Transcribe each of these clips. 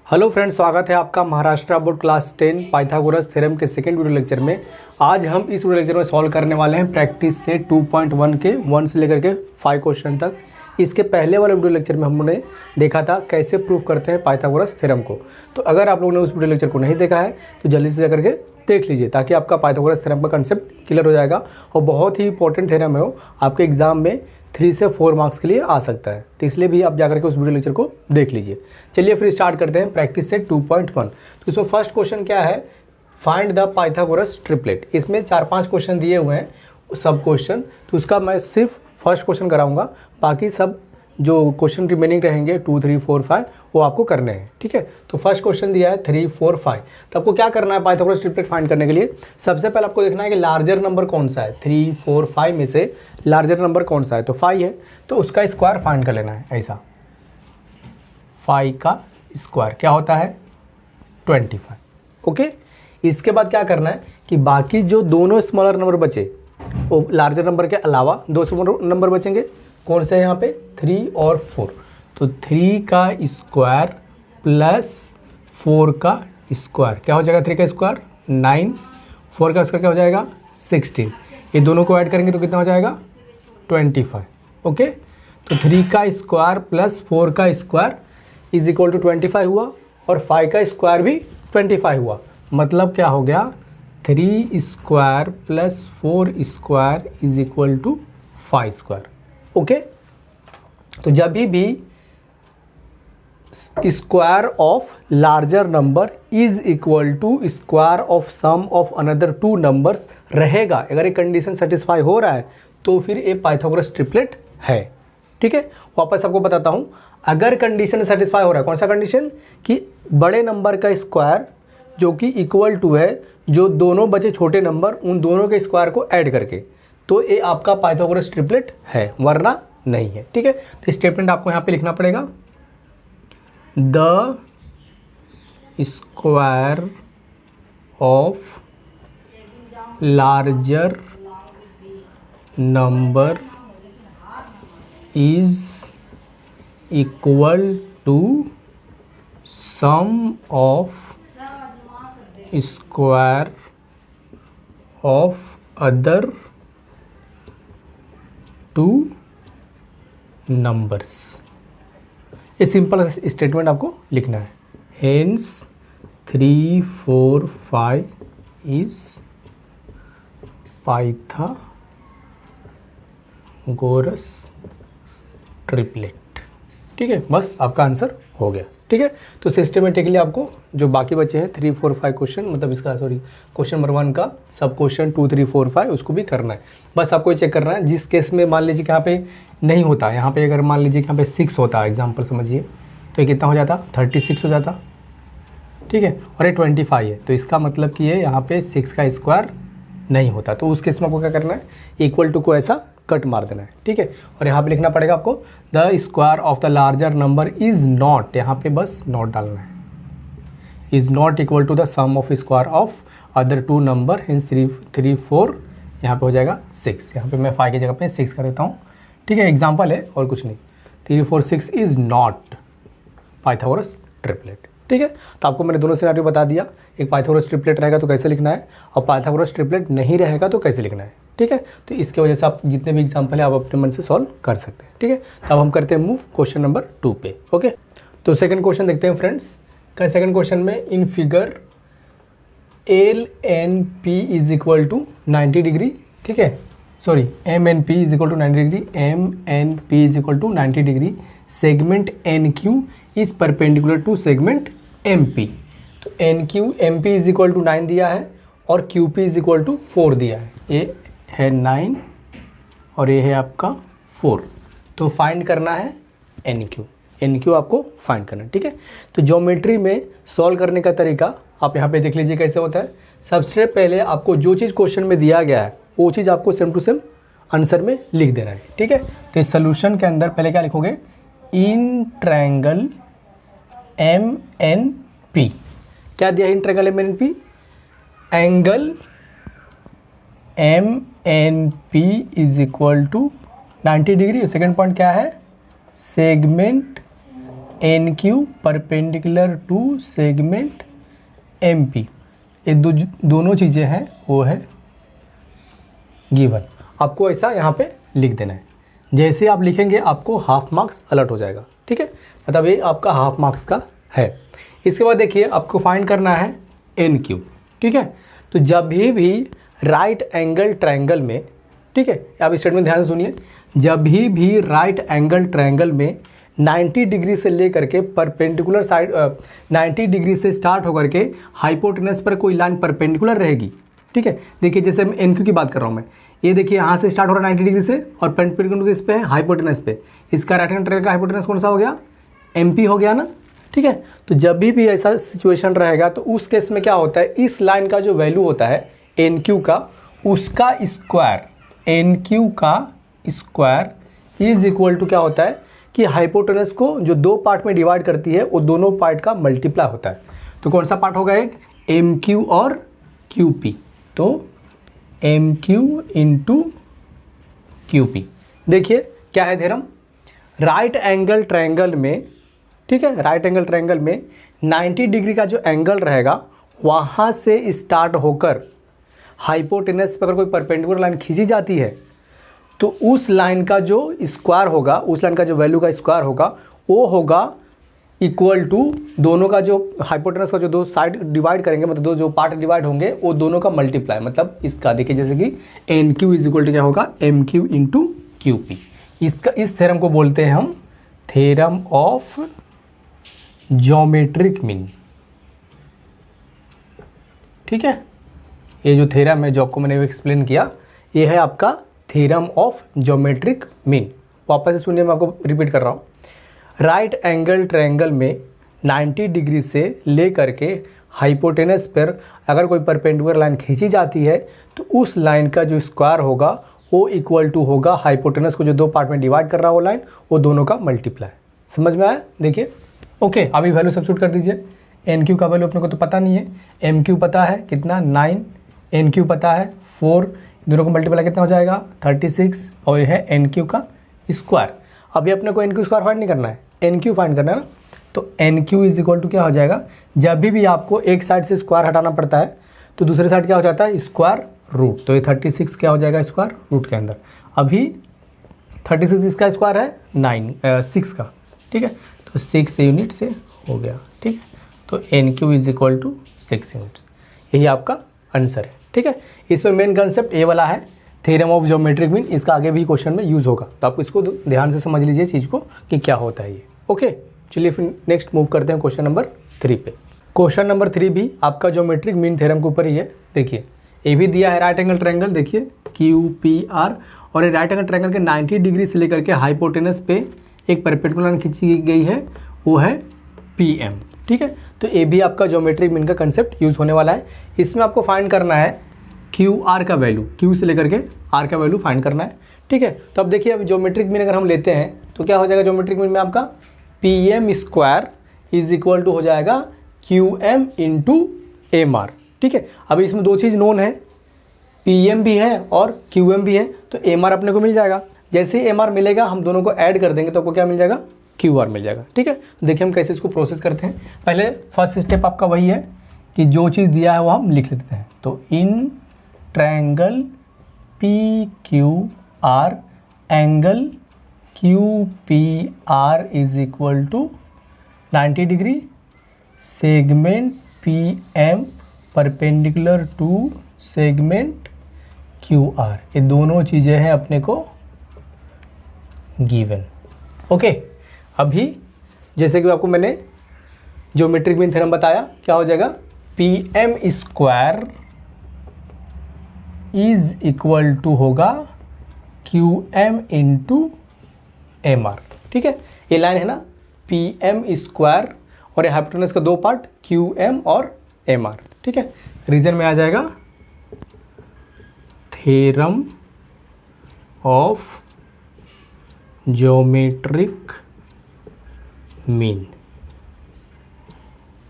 Hello friends, स्वागत है आपका Maharashtra board class 10 Pythagoras theorem के सेकंड वीडियो लेक्चर में। आज हम इस वीडियो लेक्चर में सॉल्व करने वाले हैं प्रैक्टिस से 2.1 के 1 से लेकर के 5 क्वेश्चन तक। इसके पहले वाले वीडियो लेक्चर में हमने देखा था कैसे प्रूव करते हैं पाइथागोरस थ्योरम को। तो अगर आप लोगों ने उस वीडियो लेक्चर को नहीं देखा है तो जल्दी से जाकर के देख लीजिए, ताकि आपका पाइथागोरस थ्योरम का कंसेप्ट क्लियर हो जाएगा। और बहुत ही इंपॉर्टेंट थ्योरम है वो, आपके एग्जाम में 3 से 4 मार्क्स के लिए आ सकता है, तो इसलिए भी आप जाकर के उस वीडियो लेक्चर को देख लीजिए। चलिए फिर स्टार्ट करते हैं प्रैक्टिस से 2.1। तो इसमें फर्स्ट क्वेश्चन क्या है, फाइंड द पाइथागोरस ट्रिपलेट। इसमें 4-5 क्वेश्चन दिए हुए हैं सब क्वेश्चन, तो उसका मैं सिर्फ फर्स्ट क्वेश्चन कराऊंगा, बाकी सब जो क्वेश्चन रिमेनिंग रहेंगे 2, 3, 4, 5 वो आपको करने हैं। ठीक है, तो फर्स्ट क्वेश्चन दिया है 3, 4, 5। तो आपको क्या करना है पाइथागोरस ट्रिपलेट फाइंड करने के लिए, सबसे पहले आपको देखना है कि लार्जर नंबर कौन सा है। 3, 4, 5 में से लार्जर नंबर कौन सा है, तो 5 है, तो उसका स्क्वायर फाइंड कर लेना है। ऐसा 5 का स्क्वायर क्या होता है 25। ओके, इसके बाद क्या करना है कि बाकी जो दोनों स्मॉलर नंबर बचे वो लार्जर नंबर के अलावा 2 स्मॉलर नंबर बचेंगे, कौन से यहाँ पे 3 और 4। तो 3 का स्क्वायर प्लस 4 का स्क्वायर क्या हो जाएगा, 3 का स्क्वायर 9, 4 का स्क्वायर क्या हो जाएगा 16। ये दोनों को ऐड करेंगे तो कितना हो जाएगा 25। ओके, तो 3 का स्क्वायर प्लस 4 का स्क्वायर इज इक्वल टू 25 हुआ, और 5 का स्क्वायर भी 25 हुआ। मतलब क्या हो गया 3 square plus 4 square is equal to 5 square. Okay, तो जब भी square of larger number is equal to square of sum of another 2 numbers रहेगा, अगर ये कंडीशन सेटिस्फाई हो रहा है तो फिर ये पाइथागोरस ट्रिपलेट है। ठीक है, वापस आपको बताता हूं, अगर कंडीशन सेटिस्फाई हो रहा है, कौन सा कंडीशन, कि बड़े नंबर का स्क्वायर जो कि इक्वल टू है जो दोनों बचे छोटे नंबर उन दोनों के स्क्वायर को ऐड करके, तो ये आपका पाइथागोरस ट्रिपलेट है, वरना नहीं है। ठीक है, तो स्टेटमेंट आपको यहाँ पे लिखना पड़ेगा, the square of larger number is equal to sum of square of other 2 numbers. ये सिंपल स्टेटमेंट आपको लिखना है। Hence 3, 4, 5 is Pythagoras triplet. ठीक है, बस आपका आंसर हो गया। ठीक है, तो सिस्टमेटिकली आपको जो बाकी बचे हैं 3, 4, 5 क्वेश्चन, मतलब इसका क्वेश्चन नंबर 1 का सब क्वेश्चन 2, 3, 4, 5 उसको भी करना है। बस आपको चेक करना है, जिस केस में मान लीजिए कि यहाँ पे नहीं होता, यहाँ पे अगर मान लीजिए कि यहाँ पे 6 होता है, एग्जाम्पल समझिए, तो ये कितना हो जाता 36 हो जाता। ठीक है, और ये 25 है, तो इसका मतलब कि ये यहाँ पे 6 का स्क्वायर नहीं होता, तो उस केस में आपको क्या करना है, इक्वल टू को ऐसा कट मार देना है। ठीक है, और यहाँ पे लिखना पड़ेगा आपको the square of the larger number is not, यहाँ पे बस नॉट डालना है, is not equal to the sum of square of other 2 number, hence 3, 4 यहाँ पे हो जाएगा 6। यहाँ पे मैं 5 की जगह पे 6 कर देता हूँ। ठीक है, एग्जाम्पल है और कुछ नहीं। 3, 4, 6 इज नॉट पाइथागोरस ट्रिपलेट। ठीक है, तो आपको मैंने दोनों सिनेरियो बता दिया, एक पाइथागोरस ट्रिपलेट रहेगा तो कैसे लिखना है, और पाइथागोरस ट्रिपलेट नहीं रहेगा तो कैसे लिखना है। ठीक है, तो इसके वजह से आप जितने भी एग्जाम्पल है आप अपने मन से सॉल्व कर सकते हैं। ठीक है, तो अब हम करते हैं मूव क्वेश्चन नंबर 2 पे। ओके, तो सेकंड क्वेश्चन देखते हैं फ्रेंड्स। सेकंड क्वेश्चन में in figure LNP is equal to 90 degree. ठीक है, sorry MNP is equal to 90 degree, MNP is equal to 90 degree, segment NQ is perpendicular to segment MP। तो NQ MP is equal to 9 दिया है और QP is equal to 4 दिया है। ये है 9 और ये है आपका 4, तो फाइंड करना है NQ आपको फाइंड करना है। ठीक है, तो ज्योमेट्री में सॉल्व करने का तरीका आप यहाँ पे देख लीजिए कैसे होता है। सबसे पहले आपको जो चीज़ क्वेश्चन में दिया गया है वो चीज़ आपको सेम टू सेम आंसर में लिख देना है। ठीक है, तो इस सोल्यूशन के अंदर पहले क्या लिखोगे, इन ट्रायंगल MNP, क्या दिया है in triangle MNP, angle MNP is equal to 90 degree. Second point क्या है, segment N Q perpendicular to segment M P, ये दोनों चीज़ें हैं वो है गिवन। आपको ऐसा यहाँ पे लिख देना है। जैसे आप लिखेंगे आपको हाफ मार्क्स अलर्ट हो जाएगा, ठीक है, मतलब ये आपका हाफ मार्क्स का है। इसके बाद देखिए आपको फाइंड करना है एन क्यू, ठीक है। तो जब भी राइट एंगल ट्रायंगल में, ठीक है, आप स्टेटमेंट ध्यान से सुनिए, जब भी राइट एंगल ट्रायंगल में 90 डिग्री से लेकर के परपेंडिकुलर साइड 90 डिग्री से स्टार्ट होकर के हाइपोटेनस पर कोई लाइन परपेंडिकुलर रहेगी, ठीक है। देखिए जैसे मैं एन क्यू की बात कर रहा हूँ मैं, ये देखिए यहाँ से स्टार्ट हो रहा है 90 डिग्री से और परपेंडिकुलर इस पे है हाइपोटेनस पे, इसका राइट हैंड ट्रायंगल का हाइपोटेनस कौन सा हो गया, एमपी हो गया ना, ठीक है। तो जब भी ऐसा सिचुएशन रहेगा तो उस केस में क्या होता है, इस लाइन का जो वैल्यू होता है एन क्यू का, उसका स्क्वायर, एन क्यू का स्क्वायर इज इक्वल टू क्या होता है कि हाइपोटेनस को जो दो पार्ट में डिवाइड करती है वो दोनों पार्ट का मल्टीप्लाई होता है। तो कौन सा पार्ट होगा, एक एम क्यू और क्यू पी, तो M Q into Q P. देखिए क्या है थ्योरम, राइट एंगल ट्रायंगल में, ठीक है, राइट एंगल ट्रायंगल में 90 डिग्री का जो एंगल रहेगा वहाँ से स्टार्ट होकर हाइपोटेनस पर अगर कोई परपेंडिकुलर लाइन खींची जाती है तो उस लाइन का जो स्क्वायर होगा, उस लाइन का जो वैल्यू का स्क्वायर होगा वो होगा इक्वल टू दोनों का जो हाइपोटेनस का जो दो साइड डिवाइड करेंगे, मतलब दो जो पार्ट डिवाइड होंगे वो दोनों का मल्टीप्लाई, मतलब इसका देखिए जैसे कि N Q is equal to क्या होगा, M Q into Q P. इसका इस थ्योरम को बोलते हैं हम थ्योरम ऑफ ज्योमेट्रिक मीन, ठीक है। ये जो थ्योरम है जो आपको मैंने एक्सप्लेन किया, ये है आपका थ्योरम ऑफ ज्योमेट्रिक मीन। वापस से सुनिए, मैं आपको रिपीट कर रहा हूँ। राइट एंगल ट्रायंगल में 90 डिग्री से लेकर के हाइपोटेनस पर अगर कोई परपेंडिकुलर लाइन खींची जाती है तो उस लाइन का जो स्क्वायर होगा वो इक्वल टू होगा हाइपोटेनस को जो दो पार्ट में डिवाइड कर रहा है वो लाइन, वो दोनों का मल्टीप्लाई। समझ में आया? देखिए ओके, अभी वैल्यू सब्स्टिट्यूट कर दीजिए। एन क्यू का वैल्यू अपने को तो पता नहीं है, एम क्यू पता है कितना 9, एन क्यू पता है 4, दोनों को मल्टीप्लाई कितना हो जाएगा 36, और ये है एन क्यू का स्क्वायर। अभी अपने को एन क्यू स्क्वायर फाइंड नहीं करना है, एन क्यू फाइंड करना है ना। तो N Q is equal to क्या हो जाएगा, जब भी आपको एक साइड से स्क्वायर हटाना पड़ता है तो दूसरे साइड क्या हो जाता है, स्क्वायर रूट। तो ये 36 क्या हो जाएगा स्क्वायर रूट के अंदर। अभी 36 इसका स्क्वायर है 6 का, ठीक है, तो 6 यूनिट से हो गया, ठीक है। तो N Q is equal to 6 units, यही आपका आंसर है, ठीक है। इसमें मेन कंसेप्ट ये वाला है थ्योरम ऑफ ज्योमेट्रिक मीन, इसका आगे भी क्वेश्चन में यूज़ होगा, तो आप इसको ध्यान से समझ लीजिए चीज़ को कि क्या होता है ये। ओके, चलिए फिर नेक्स्ट मूव करते हैं क्वेश्चन नंबर 3 पे। क्वेश्चन नंबर 3 भी आपका ज्योमेट्रिक मीन थ्योरम के ऊपर ही है। देखिए ये भी दिया है राइट एंगल ट्रायंगल, देखिए क्यू पी आर, और ये राइट एंगल ट्रायंगल के 90 डिग्री से लेकर के हाइपोटेनस पे एक परपेंडिकुलर लाइन खींची गई है, वो है पी एम, ठीक है। तो ये भी आपका ज्योमेट्रिक मीन का कंसेप्ट यूज़ होने वाला है। इसमें आपको फाइंड करना है क्यू आर का वैल्यू, क्यू से लेकर के आर का वैल्यू फाइंड करना है, ठीक है। तो अब देखिए, अब ज्योमेट्रिक मीन अगर हम लेते हैं तो क्या हो जाएगा, ज्योमेट्रिक मीन में आपका P M square is equal to हो जाएगा Q M into M R, ठीक है। अभी इसमें दो चीज़ नोन है, पी एम भी है और क्यू एम भी है, तो एम आर अपने को मिल जाएगा। जैसे ही एम आर मिलेगा हम दोनों को ऐड कर देंगे तो आपको क्या मिल जाएगा, क्यू आर मिल जाएगा, ठीक है। तो देखिए हम कैसे इसको प्रोसेस करते हैं। पहले फर्स्ट स्टेप आपका वही है कि जो चीज़ दिया है वो हम लिख लेते हैं। तो in triangle P Q R angle Q P R is equal to 90 degree, segment P M perpendicular to segment Q R, ये दोनों चीज़ें हैं अपने को गिवन। ओके, अभी जैसे कि आपको मैंने ज्योमेट्रिक मीन थ्योरम बताया, क्या हो जाएगा, P M square is equal to होगा Q M into M R, ठीक है। ये लाइन है ना पी एम स्क्वायर, और ये हाइपोटेनस का दो पार्ट क्यू एम और एम आर, ठीक है। रीजन में आ जाएगा थ्योरम ऑफ ज्योमेट्रिक मीन,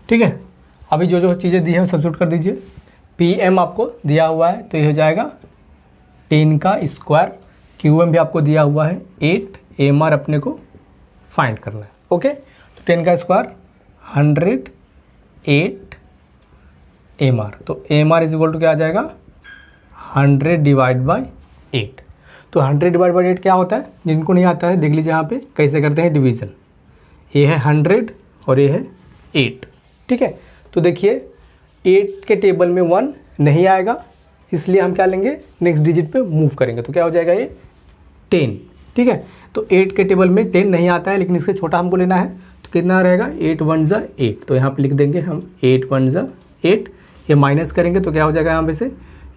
ठीक है। अभी जो जो चीज़ें दी हैं सब्स्टिट्यूट कर दीजिए। पी एम आपको दिया हुआ है तो ये हो जाएगा 10 का स्क्वायर, क्यू एम भी आपको दिया हुआ है 8, एम आर अपने को फाइंड करना है। ओके, तो 10 का स्क्वायर 108 MR। तो MR इज इक्वल टू क्या आ जाएगा 100 डिवाइड बाई 8। तो 100 डिवाइड बाई 8 क्या होता है, जिनको नहीं आता है देख लीजिए यहाँ पे कैसे करते हैं डिवीज़न। ये है 100 और ये है 8, ठीक है। तो देखिए 8 के टेबल में 1 नहीं आएगा, इसलिए हम क्या लेंगे नेक्स्ट डिजिट पे मूव करेंगे। तो क्या हो जाएगा ये 10, ठीक है। तो 8 के टेबल में 10 नहीं आता है, लेकिन इससे छोटा हमको लेना है। तो कितना रहेगा 8 1 ज़ा 8। तो यहाँ पे लिख देंगे हम 8 1 ज़ा 8। ये माइनस करेंगे तो क्या हो जाएगा यहाँ पे से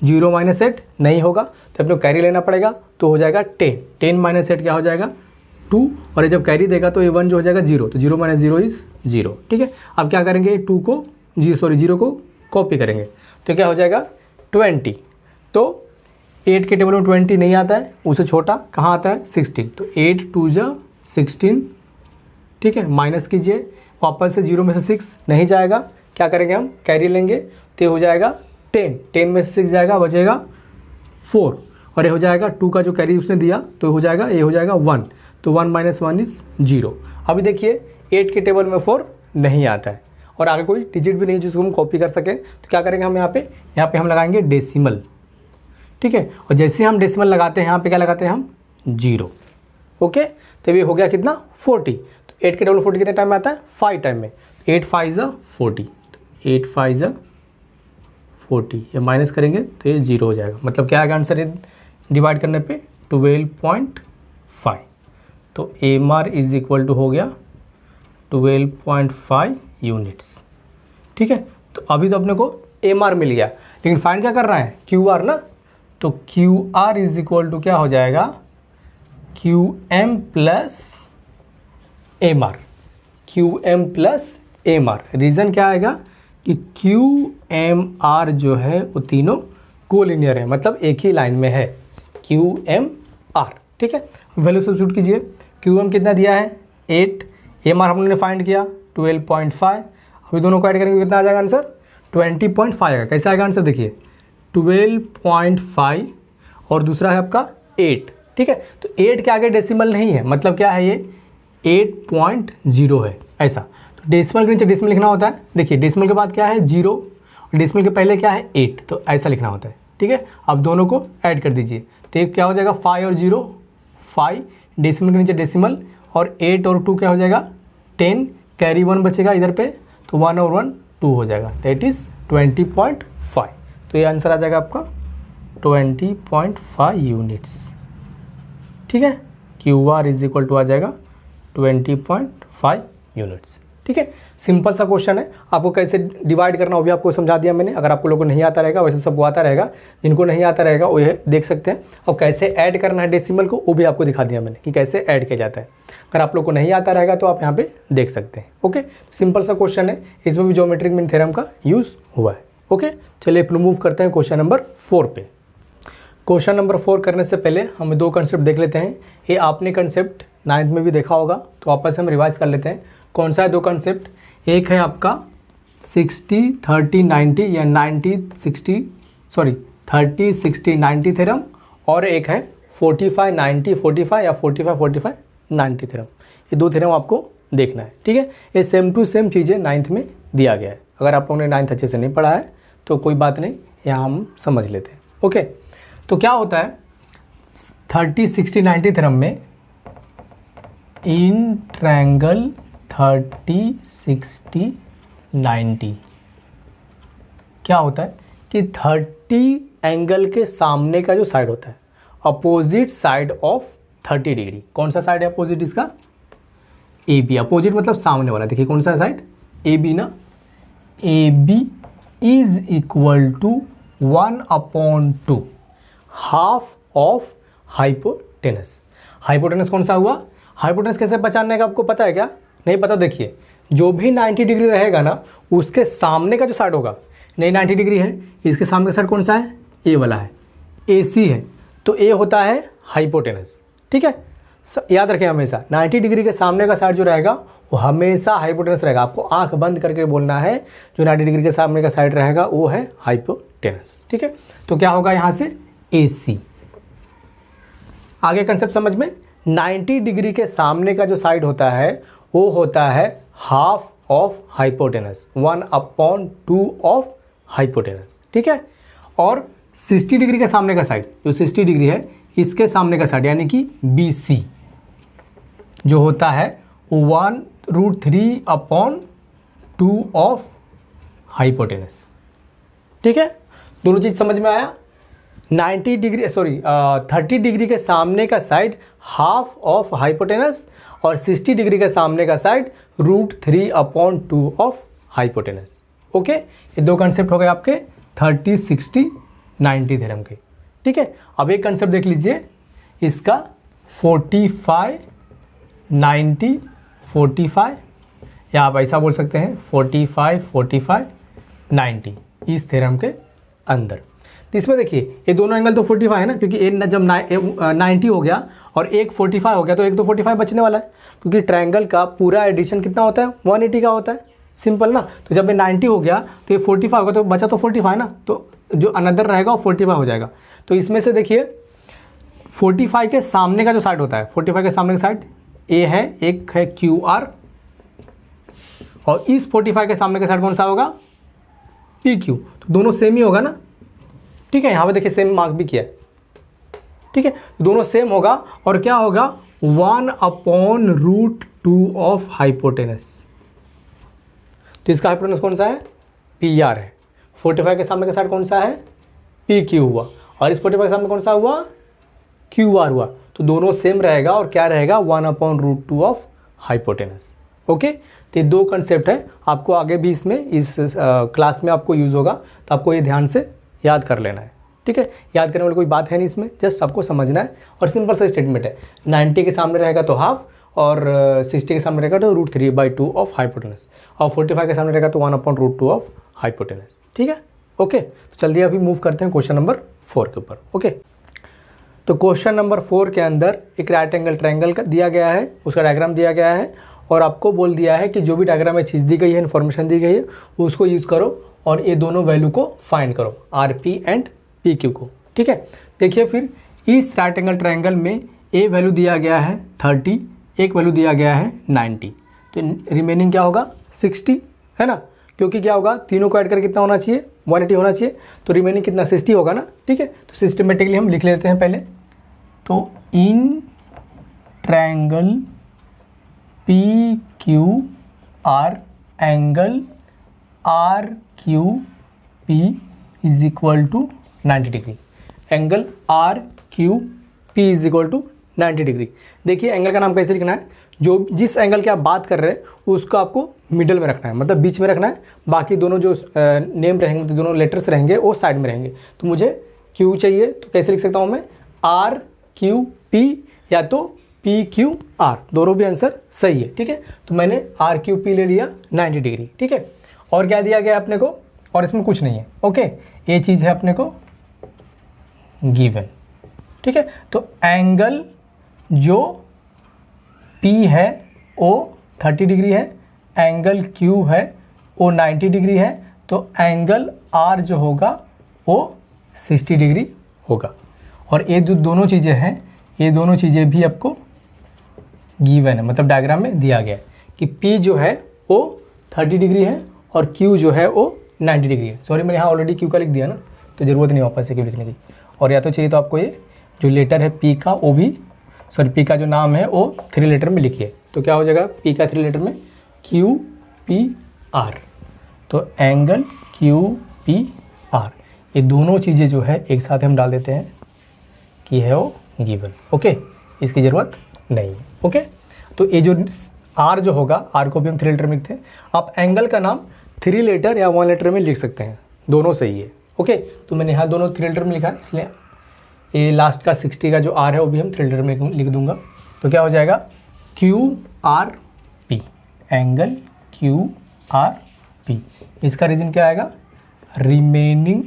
0 माइनस 8 नहीं होगा, तो अपने को कैरी लेना पड़ेगा। तो हो जाएगा 10। 10 माइनस 8 क्या हो जाएगा 2, और ये जब कैरी देगा तो ये 1 जो हो जाएगा 0। तो 0 माइनस 0 इज़ 0, ठीक है। अब क्या करेंगे 2 को 0 को कॉपी करेंगे तो क्या हो जाएगा 20। तो 8 के टेबल में 20 नहीं आता है, उससे छोटा कहाँ आता है 16। तो 8 2 ज़ा 16, ठीक है। माइनस कीजिए, वापस से 0 में से 6 नहीं जाएगा, क्या करेंगे हम कैरी लेंगे तो ये हो जाएगा 10। 10 में से 6 जाएगा, बचेगा 4, और ये हो जाएगा 2 का जो कैरी उसने दिया तो हो जाएगा ये हो जाएगा 1। तो 1 माइनस 1 इज़ 0। अभी देखिए 8 के टेबल में 4 नहीं आता है और आगे कोई डिजिट भी नहीं जिसको हम कॉपी कर सकें। तो क्या करेंगे हम यहाँ पे हम लगाएंगे डेसिमल, ठीक है। और जैसे हम डेसिमल लगाते हैं यहाँ पे क्या लगाते हैं हम 0, ओके। तो ये हो गया कितना 40। तो 8 के टेबल 40 कितने टाइम में आता है 5 टाइम में। 8 5 ज़ा 40। तो 8 5 ज़ा 40, ये माइनस करेंगे तो ये 0 हो जाएगा। मतलब क्या आएगा आंसर ये डिवाइड करने पे 12.5। तो MR इज इक्वल टू हो गया 12.5 यूनिट्स, ठीक है। तो अभी तो अपने को MR मिल गया, लेकिन फाइंड क्या कर रहा है QR ना। तो QR इज इक्वल टू क्या हो जाएगा QM plus MR। QM plus MR, reason क्या आएगा कि QMR जो है वो तीनों कोलिनियर है, मतलब एक ही लाइन में है QMR, ठीक है। वैल्यू सब्स्टिट्यूट कीजिए। QM कितना दिया है 8, MR हमने फाइंड किया 12.5। अभी दोनों को ऐड करेंगे कितना आ जाएगा आंसर 20.5 आएगा। कैसे आएगा आंसर देखिए 12.5 और दूसरा है आपका 8, ठीक है। तो 8 के आगे डेसिमल नहीं है, मतलब क्या है ये 8.0 है ऐसा। तो डेसिमल के नीचे डेसिमल लिखना होता है। देखिए डेसिमल के बाद क्या है 0 और डेसिमल के पहले क्या है 8, तो ऐसा लिखना होता है, ठीक है। अब दोनों को ऐड कर दीजिए तो एक क्या हो जाएगा 5 और 0 5, डेसिमल के नीचे डेसिमल, और 8 और 2 क्या हो जाएगा 10, कैरी 1 बचेगा इधर पे, तो 1 और 1 2 हो जाएगा, दैट इज़ 20.5। तो ये आंसर आ जाएगा आपका 20.5 यूनिट्स, ठीक है। QR इज इक्वल टू आ जाएगा 20.5 यूनिट्स, ठीक है। सिंपल सा क्वेश्चन है, आपको कैसे डिवाइड करना वो भी आपको समझा दिया मैंने। अगर आपको लोगों को नहीं आता रहेगा, वैसे सबको आता रहेगा, जिनको नहीं आता रहेगा वो ये देख सकते हैं। और कैसे ऐड करना है डेसिमल को वो भी आपको दिखा दिया मैंने कि कैसे ऐड किया जाता है। अगर आप लोग को नहीं आता रहेगा तो आप यहाँ पे देख सकते हैं, ओके। सिंपल सा क्वेश्चन है, इसमें भी ज्योमेट्रिक मीन थ्योरम का यूज़ हुआ है, ओके। चलिए फिर मूव करते हैं क्वेश्चन नंबर 4 पे। क्वेश्चन नंबर 4 करने से पहले हम 2 कंसेप्ट देख लेते हैं। ये आपने कंसेप्ट 9th में भी देखा होगा, तो वापस हम रिवाइज कर लेते हैं। कौन सा है 2 कंसेप्ट, एक है आपका 60 30 90 या 90 60 सॉरी 30 60 90 थ्योरम, और एक है 45 90 45 या 45 45 90 थ्योरम। ये 2 थ्योरम आपको देखना है, ठीक है। ये सेम टू सेम चीज़ें 9th में दिया गया है। अगर आप लोगों ने 9th अच्छे से नहीं पढ़ा है तो कोई बात नहीं, यहाँ हम समझ लेते हैं, ओके। तो क्या होता है 30 60 90 थ्योरम में इन ट्रायंगल 30 60 90 क्या होता है कि 30 एंगल के सामने का जो साइड होता है, अपोजिट साइड ऑफ 30 डिग्री। कौन सा साइड है अपोजिट इसका AB। अपोजिट मतलब सामने वाला, देखिए कौन सा साइड AB ना। AB is equal to 1/2 half of hypotenuse. Hypotenuse कौन सा हुआ, हाइपोटेनस कैसे पहचानने का आपको पता है क्या, नहीं पता। देखिए जो भी 90 डिग्री रहेगा ना, उसके सामने का जो साइड होगा, नहीं 90 डिग्री है, इसके सामने का साइड कौन सा है A वाला है, AC है, तो A होता है हाइपोटेनस, ठीक है। याद रखें हमेशा 90 डिग्री के सामने का साइड जो रहेगा वो हमेशा हाइपोटेनस रहेगा। आपको आंख बंद करके बोलना है, जो 90 डिग्री के सामने का साइड रहेगा वो है हाइपोटेनस, ठीक है। तो क्या होगा यहाँ से AC। आगे कंसेप्ट समझ में, 90 डिग्री के सामने का जो साइड होता है वो होता है half of hypotenuse, 1/2 of hypotenuse, ठीक है। और 60 डिग्री के सामने का साइड, जो 60 डिग्री है इसके सामने का साइड यानी कि BC जो होता है 1√3/2 ऑफ हाइपोटेनस, ठीक है। दोनों चीज समझ में आया। 30 डिग्री के सामने का साइड हाफ ऑफ हाइपोटेनस और 60 डिग्री के सामने का साइड √3/2 ऑफ हाइपोटेनस। ओके, ये दो कंसेप्ट हो गए आपके 30, 60, 90 थ्योरम के, ठीक है। अब एक कंसेप्ट देख लीजिए इसका 45, 90, 45, या आप ऐसा बोल सकते हैं 45, 45, 90 इस थ्योरम के अंदर। तो इसमें देखिए ये दोनों एंगल तो 45 है ना, क्योंकि एक जब 90 हो गया और एक 45 हो गया तो एक तो 45 बचने वाला है, क्योंकि ट्रायंगल का पूरा एडिशन कितना होता है 180 का होता है, सिंपल ना। तो जब ये 90 हो गया तो ये 45 होगा तो बचा तो 45 ना, तो जो अनदर रहेगा वो 45 हो जाएगा। तो इसमें से देखिए 45 के सामने का जो साइड होता है, 45 के सामने का साइड ए है, एक है QR, और इस 45 के सामने का साइड कौन सा होगा PQ। तो दोनों सेम ही होगा ना, ठीक है। यहाँ पे देखिए सेम मार्क भी किया है, ठीक है। दोनों सेम होगा और क्या होगा 1/√2 ऑफ हाइपोटेनस। तो इसका हाइपोटेनस कौन सा है PR है। 45 के सामने का साइड कौन सा है PQ हुआ, और इस 45 के सामने कौन सा हुआ QR हुआ। तो दोनों सेम रहेगा और क्या रहेगा 1/√2 ऑफ हाइपोटेनस। ओके, तो ये दो कंसेप्ट है, आपको आगे भी इसमें इस क्लास में आपको यूज़ होगा, तो आपको ये ध्यान से याद कर लेना है, ठीक है। याद करने वाली कोई बात है नहीं इसमें, जस्ट आपको समझना है। और सिंपल सा स्टेटमेंट है, 90 के सामने रहेगा तो हाफ, और 60 के सामने रहेगा तो √3/2 ऑफ हाइपोटेनस, और 45 के सामने रहेगा तो 1/√2 ऑफ हाइपोटेनस, ठीक है। ओके, तो चलिए अभी मूव करते हैं क्वेश्चन नंबर 4 के ऊपर। ओके, तो क्वेश्चन नंबर 4 के अंदर एक राइट एंगल ट्रायंगल का दिया गया है, उसका डायग्राम दिया गया है, और आपको बोल दिया है कि जो भी डायग्राम में चीज़ दी गई है, इन्फॉर्मेशन दी गई है, उसको यूज़ करो और ये दोनों वैल्यू को फाइंड करो, RP एंड PQ को, ठीक है। देखिए फिर इस राइट एंगल ट्रायंगल में ए वैल्यू दिया गया है 30, एक वैल्यू दिया गया है 90, तो रिमेनिंग क्या होगा 60, है ना, क्योंकि क्या होगा तीनों को ऐड करके कितना होना चाहिए 180 होना चाहिए, तो रिमेनिंग कितना 60 होगा ना, ठीक है। तो सिस्टमेटिकली हम लिख लेते हैं पहले, तो in triangle PQR angle RQP is equal to 90 degree, angle RQP is equal to 90 degree. देखिए एंगल का नाम कैसे लिखना है, जो जिस एंगल की आप बात कर रहे हैं उसको आपको मिडल में रखना है, मतलब बीच में रखना है, बाकी दोनों जो नेम रहेंगे, तो दोनों लेटर्स रहेंगे वो साइड में रहेंगे। तो मुझे Q चाहिए, तो कैसे लिख सकता हूँ मैं RQP या तो PQR, दोनों भी आंसर सही है, ठीक है। तो मैंने RQP ले लिया 90 डिग्री, ठीक है। और क्या दिया गया अपने को, और इसमें कुछ नहीं है, ओके, ये चीज़ है अपने को गिवन, ठीक है। तो एंगल जो P है वो 30 डिग्री है, एंगल Q है वो 90 डिग्री है, तो एंगल R जो होगा वो 60 डिग्री होगा। और ये जो दोनों चीज़ें हैं, ये दोनों चीज़ें भी आपको गिवन है, मतलब डायग्राम में दिया गया है कि P जो है वो 30 डिग्री है और Q जो है वो 90 डिग्री है। सॉरी मैंने यहाँ ऑलरेडी Q का लिख दिया ना, तो ज़रूरत नहीं वापस से Q लिखने की। और या तो चाहिए तो आपको ये जो लेटर है P का, वो भी सॉरी P का जो नाम है वो 3 लेटर में लिखिए, तो क्या हो जाएगा P का 3 लेटर में QPR, तो एंगल QPR, ये दोनों चीज़ें जो है एक साथ हम डाल देते हैं कि है वो गिवन, ओके, इसकी ज़रूरत नहीं है, ओके। तो ये जो R जो होगा, R को भी हम 3 लेटर में लिखते हैं। आप एंगल का नाम 3 लेटर या 1 लेटर में लिख सकते हैं, दोनों सही है, ओके। तो मैंने यहाँ दोनों 3 लेटर में लिखा है, इसलिए ये लास्ट का 60 का जो R है वो भी हम 3 लेटर में लिख दूंगा। तो क्या हो जाएगा QRP, एंगल QRP, इसका रीजन क्या आएगा remaining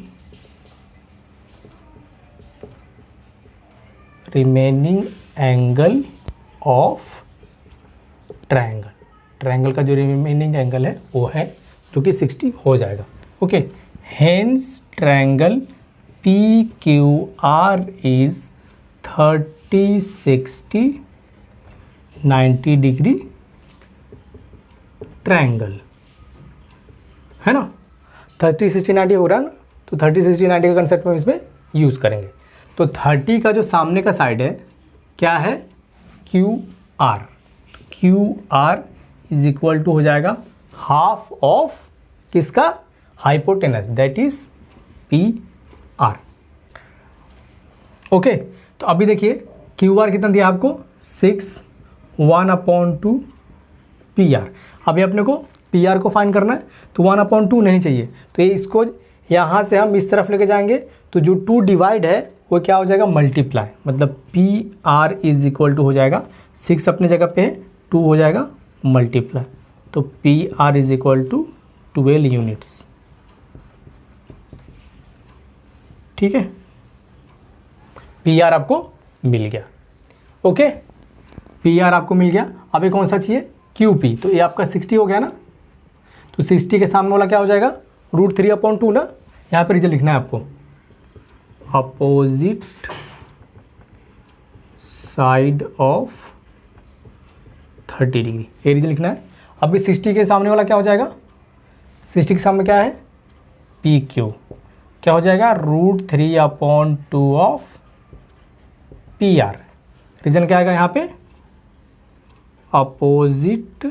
angle of triangle, triangle का जो रिमेनिंग एंगल है वो है जो कि 60 हो जाएगा, okay. Hence triangle PQR is 30, 60, 90 degree triangle, है ना। 30 60 90 हो रहा है ना, तो 30 60 90 का कंसेप्ट हम इसमें यूज़ करेंगे। तो 30 का जो सामने का साइड है क्या है, Q R. Q R is equal to हो जाएगा हाफ ऑफ किसका, hypotenuse, that is P R. Okay, तो अभी देखिए क्यू आर कितना दिया आपको 6 1/2 पी आर। अभी अपने को पी आर को फाइंड करना है, तो 1/2 नहीं चाहिए, तो ये इसको यहाँ से हम इस तरफ लेके जाएंगे, तो जो 2 डिवाइड है वो क्या हो जाएगा, मल्टीप्लाई, मतलब P R is equal to हो जाएगा 6 अपने जगह पे है, 2 हो जाएगा मल्टीप्लाई, तो P R is equal to 12 units. ठीक है, पी आर आपको मिल गया। ओके, पी आर आपको मिल गया। अभी कौन सा चाहिए, क्यू पी, तो ये आपका 60 हो गया ना, तो 60 के सामने वाला क्या हो जाएगा, √3/2 ना। यहाँ पर रिजल्ट लिखना है आपको, अपोजिट साइड ऑफ 30 डिग्री, ये रिजल्ट लिखना है। अभी 60 के सामने वाला क्या हो जाएगा, 60 के सामने क्या है, पी क्यू, क्या हो जाएगा, √3/2 ऑफ पी आर। रीजन क्या आएगा यहाँ पे, अपोजिट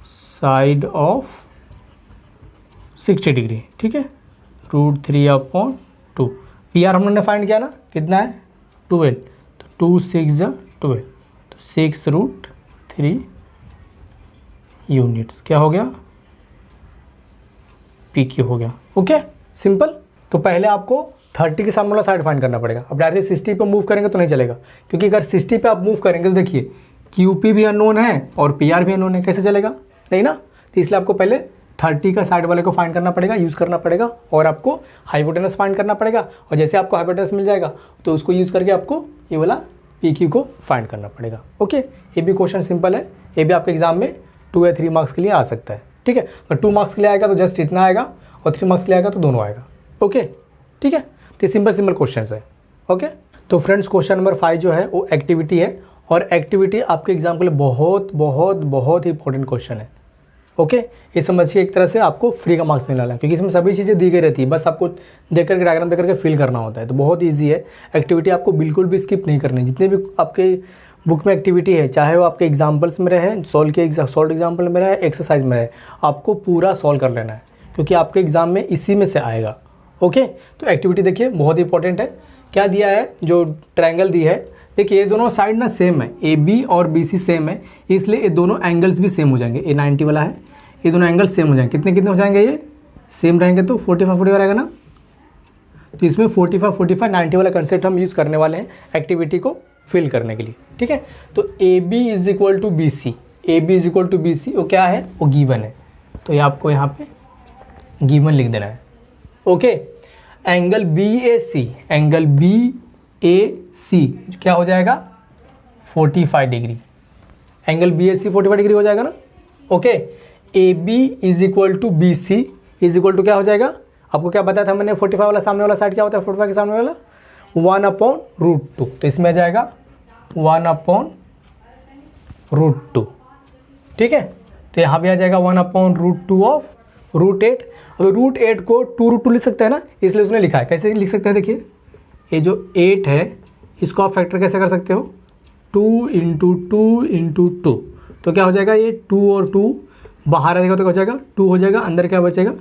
साइड ऑफ 60 डिग्री। ठीक है, √3/2 पी आर हमने फाइंड किया ना, कितना है 12, तो 2 6 12, तो 6√3 यूनिट्स क्या हो गया, पी क्यू हो गया। Okay, simple. तो पहले आपको 30 के सामने वाला साइड फाइंड करना पड़ेगा। अब डायरेक्ट 60 पे मूव करेंगे तो नहीं चलेगा, क्योंकि अगर 60 पे आप मूव करेंगे तो देखिए क्यू पी भी अननोन है और पी आर भी अननोन है, कैसे चलेगा, नहीं ना। तो इसलिए आपको पहले 30 का साइड वाले को फाइंड करना पड़ेगा, यूज़ करना पड़ेगा, और आपको हाइपोटेनस फाइंड करना पड़ेगा, और जैसे आपको हाइपोटेनस मिल जाएगा तो उसको यूज़ करके आपको ये वाला पी क्यू को फाइंड करना पड़ेगा। ओके, ये भी क्वेश्चन सिंपल है, ये भी आपके एग्जाम में 2 या 3 मार्क्स के लिए आ सकता है। ठीक है, और 2 मार्क्स के लिए आएगा तो जस्ट इतना आएगा, और 3 मार्क्स के लिए आएगा तो दोनों आएगा। ओके, ठीक है, तो सिंपल क्वेश्चन है। ओके, तो फ्रेंड्स क्वेश्चन नंबर 5 जो है वो एक्टिविटी है, और एक्टिविटी आपके एग्जाम के लिए बहुत बहुत बहुत ही इंपॉर्टेंट क्वेश्चन है। ओके, ये समझिए एक तरह से आपको फ्री का मार्क्स मिलने वाला है, क्योंकि इसमें सभी चीज़ें दी गई रहती है, बस आपको देख करके डायग्राम देख करके फिल करना होता है। तो बहुत ईजी है एक्टिविटी, आपको बिल्कुल भी स्किप नहीं करनी। जितने भी आपके बुक में एक्टिविटी है, चाहे वो आपके एग्जाम्पल्स में रहे, सॉल्व एग्जाम्पल में रहे, एक्सरसाइज में रहे, आपको पूरा सॉल्व कर लेना है, क्योंकि आपके एग्जाम में इसी में से आएगा। ओके, तो एक्टिविटी देखिए बहुत इंपॉर्टेंट है। क्या दिया है, जो ट्रायंगल दी है, देखिए ये दोनों साइड ना सेम है, ए बी और बी सी सेम है, इसलिए ये दोनों एंगल्स भी सेम हो जाएंगे। ये 90 वाला है, ये दोनों एंगल सेम हो जाएंगे। कितने कितने हो जाएंगे, ये सेम रहेंगे तो 45 45 रहेगा ना। तो इसमें 45 45 90 वाला कंसेप्ट हम यूज़ करने वाले हैं एक्टिविटी को फिल करने के लिए। ठीक है, तो A B is equal to B C, A B is equal to B C, वो क्या है, वो गिवन है, तो ये आपको यहाँ पे गिवन लिख देना है। Okay, angle B A C, angle B A C क्या हो जाएगा 45 degree, angle B A C 45 degree हो जाएगा ना। Okay, A B is equal to B C is equal to क्या हो जाएगा, आपको क्या बताया था मैंने, 45 वाला सामने वाला साइड क्या होता है, 45 के सामने वाला 1/√2, तो इसमें आ जाएगा 1/√2। ठीक है, तो यहाँ भी आ जाएगा 1/√2 ऑफ √8। अब √8 को 2√2 लिख सकते हैं ना, इसलिए उसने लिखा है। कैसे लिख सकते हैं, देखिए ये जो 8 है इसको आप फैक्टर कैसे कर सकते हो, 2 × 2 × 2, तो क्या हो जाएगा, ये 2 और 2 बाहर आ जाएगा तो क्या हो जाएगा, 2 हो जाएगा, अंदर क्या बचेगा,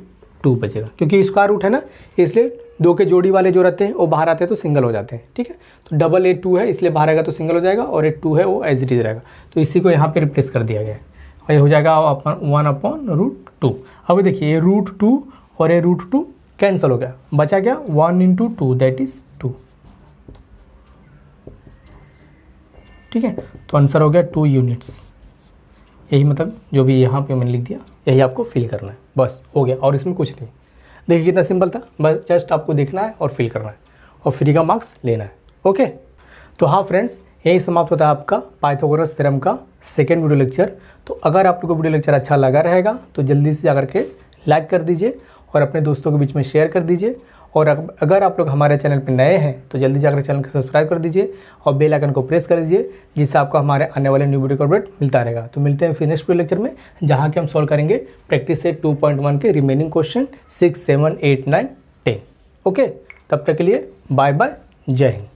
2 बचेगा, क्योंकि स्क्वायर रूट है ना, इसलिए 2 के जोड़ी वाले जो रहते हैं वो बाहर आते हैं तो सिंगल हो जाते हैं। ठीक है, तो डबल 2 है इसलिए बाहर आएगा तो सिंगल हो जाएगा, और 2 है वो एज इट इज रहेगा, तो इसी को यहाँ पे रिप्लेस कर दिया गया है, और ये हो जाएगा 1/√2। अभी देखिए ये √2 और ये √2 कैंसिल हो गया, बचा क्या 1 × 2 दैट इज 2। ठीक है, तो आंसर हो गया 2 यूनिट्स। यही मतलब जो भी यहाँ पे मैंने लिख दिया यही आपको फिल करना है, बस हो गया, और इसमें कुछ नहीं। देखिए कितना सिंपल था, बस जस्ट आपको देखना है और फिल करना है और फ्री का मार्क्स लेना है। ओके, तो हाँ फ्रेंड्स, यही समाप्त होता है आपका पाइथागोरस थ्योरम का सेकेंड वीडियो लेक्चर। तो अगर आप लोग को वीडियो लेक्चर अच्छा लगा रहेगा तो जल्दी से जाकर के लाइक कर दीजिए और अपने दोस्तों के बीच में शेयर कर दीजिए, और अगर आप लोग हमारे चैनल पर नए हैं तो जल्दी जाकर चैनल को सब्सक्राइब कर दीजिए और बेल आइकन को प्रेस कर दीजिए, जिससे आपको हमारे आने वाले न्यू वीडियो का अपडेट मिलता रहेगा। तो मिलते हैं फिर नेक्स्ट वीडियो लेक्चर में, जहाँ के हम सॉल्व करेंगे प्रैक्टिस सेट 2.1 के रिमेनिंग क्वेश्चन 6, 7, 8, 9, 10। ओके, तब तक के लिए बाय बाय, जय हिंद।